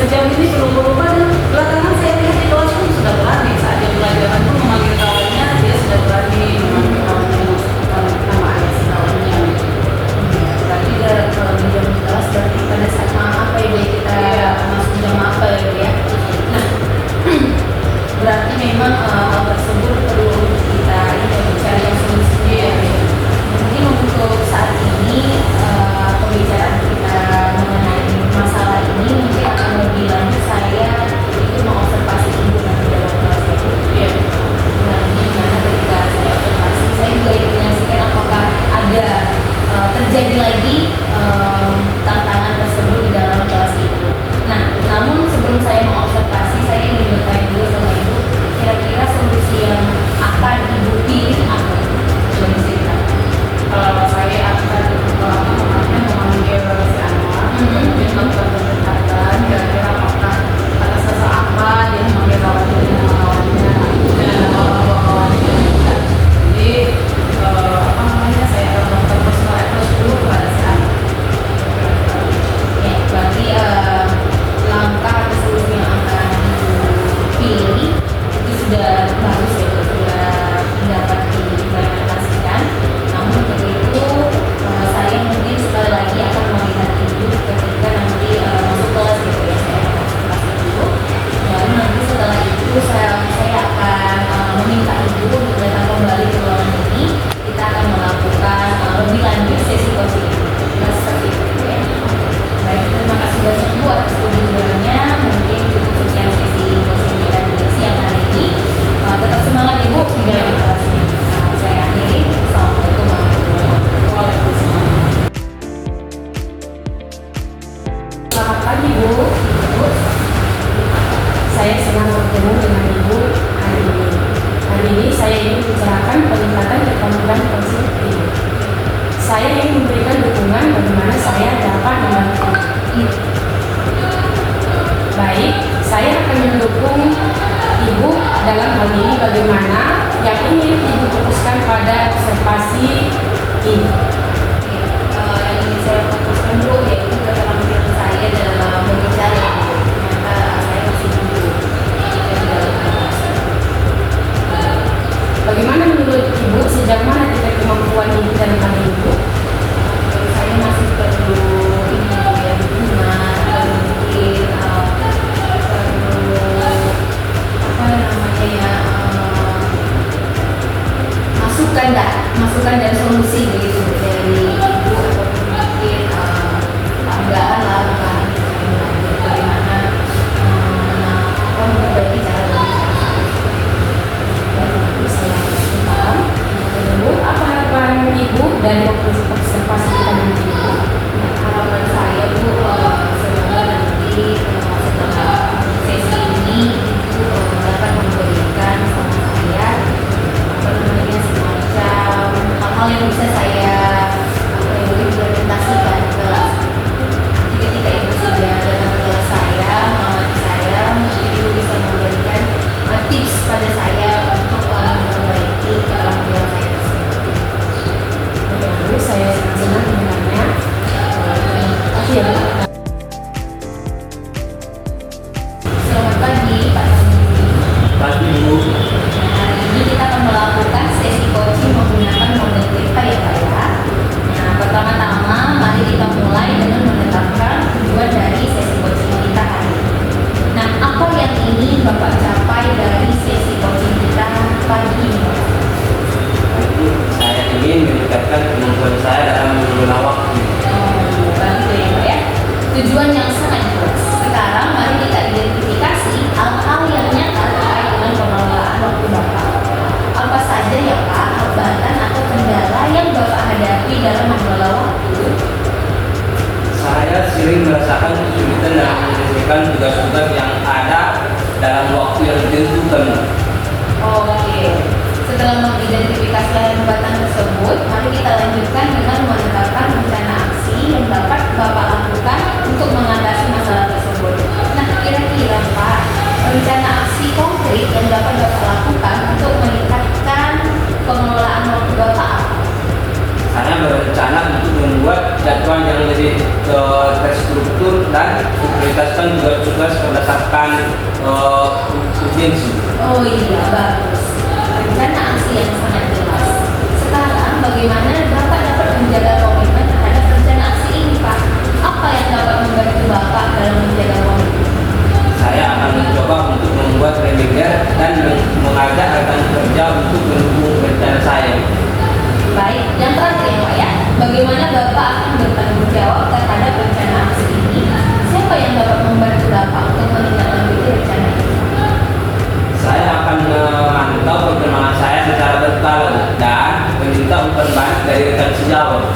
sejauh ini belum berubah, dan belakangan saya lihat di kelas pun sudah berani saat dia pelajaran pun memanggil kawannya, dia sudah berani memanggil kawannya, nama ayah si kawannya. Berarti kalau di jam kelas berarti pada saat apa ya kita masuk jam apa ya. Nah, berarti memang hal tersebut perlu kita cari yang solusinya ya. Mungkin untuk saat ini pembicaraan kita mengenai masalah ini mungkin akan lebih lanjut. Saya itu mengobservasi ibu nanti dalam kelas itu. Ya. Nah, gimana ketika saya observasi, saya juga ingin menyaksikan apakah ada terjadi lagi tantangan tersebut di dalam kelas itu. Nah, namun sebelum saya mengobservasi, saya ingin bertanya dulu sama ibu, kira-kira solusi yang akan ibu pilih apa? Coba diceritakan. Kalau saya akan memanggil si Anwar, kemudian melakukan pendekatan, kira-kira apakah atas dasar apa dia memanggil kawannya dengan kawannya dan kawan-kawannya. Jadi saya akan melakukan personal approach dulu kepada si Anwar. Ya, berarti langkah atau solusi yang akan pilih itu sudah bagus ya, sudah dapat diimplementasikan. Namun untuk itu saya mungkin sekali lagi akan melihat ibu ketika nanti masuk kelas gitu ya, saya akan masuk kelas dulu. Lalu nanti setelah itu saya akan meminta ibu untuk datang kembali ke ruangan ini. Kita akan melakukan lebih lanjut sesi coaching. Nah, seperti itu ya. Baik, terima kasih banyak ibu atas kunjungannya. Mungkin cukup sekian sesi coaching kita di siang hari ini. Tetap semangat ibu di dalam kelasnya. Saya akhiri. Assalamualaikum warahmatullahi wabarakatuh. Selamat pagi Bu, Ibu. Saya senang bertemu dengan Ibu hari ini. Hari ini saya ingin membicarakan peningkatan kepemimpinan konstruktif. Saya ingin memberikan dukungan bagaimana saya dapat membantu Ibu. Baik, saya akan mendukung Ibu dalam hal ini bagaimana yang ingin Ibu fokuskan pada observasi ini. Yang ingin saya fokuskan dulu yaitu keterampilan saya dalam berbicara. Ternyata saya masih dulu di dalam kelas. Bagaimana menurut Ibu, sejauh mana tingkat kemampuan Ibu dalam hal ini? Saya masih perlu ini ya, dukungan, perlu mungkin perlu apa namanya ya, masukan dan solusi begitu dari ibu, ataupun mungkin tambahan lah bukan bagaimana memperbaiki cara berbicara. Baik, saya paham. Ibu, apa harapan Ibu dari observasi kita nanti? Harapan saya Bu, semoga nanti setelah sesi ini Ibu dapat memberikan sama saya apa namanya semacam hal-hal yang bisa saya implementasikan ke kelas. Nanti ketika Ibu sudah datang ke kelas saya, mengamati saya, mungkin Ibu bisa memberikan tips pada saya untuk memperbaiki keterampilan saya tersebut. Ibu, saya sangat senang mendengarnya. Terima kasih ya Bu. Selamat pagi Pak Tommy. Pagi Bu. Hari ini kita akan melakukan sesi coaching menggunakan model kita ya Pak ya. Nah, pertama-tama mari kita mulai dengan menetapkan tujuan dari sesi coaching kita hari ini. Nah, apa yang ingin Bapak capai dari sesi coaching kita pagi ini? Bu, saya ingin meningkatkan kemampuan saya dalam mengelola waktu. Begitu ya Pak ya. Tujuan yang sangat jelas. Sekarang mari kita identifikasi hal-hal yang nyata terkait dengan pengelolaan waktu Bapak. Apa saja ya Pak hambatan atau kendala yang Bapak hadapi dalam mengelola waktu? Saya sering merasakan kesulitan dalam menyelesaikan tugas-tugas yang ada dalam waktu yang ditentukan. Oke. Setelah mengidentifikasi hambatan tersebut, mari kita lanjutkan dengan menetapkan rencana aksi yang dapat Bapak lakukan untuk mengatasi masalah tersebut. Nah, kira-kira Pak, rencana aksi konkret yang dapat Bapak lakukan untuk meningkatkan pengelolaan waktu Bapak apa? Saya berencana untuk membuat jadwal yang lebih terstruktur dan memprioritaskan tugas-tugas merupakan urgensi. Oh iya, bagus. Rencana aksi yang sangat jelas. Sekarang bagaimana Bapak dapat menjaga komitmen terhadap rencana aksi ini, Pak? Apa yang dapat membantu Bapak dalam menjaga komitmen? Saya akan mencoba untuk membuat reminder dan mengajak rekan kerja untuk mendukung rencana saya. Baik, yang terakhir ya Pak ya, bagaimana Bapak akan bertanggung jawab terhadap rencana aksi ini? Siapa yang dapat membantu Bapak untuk menindaklanjuti rencana ini? Saya akan memantau perkembangan saya secara berkala dan meminta umpan balik dari rekan sejawat.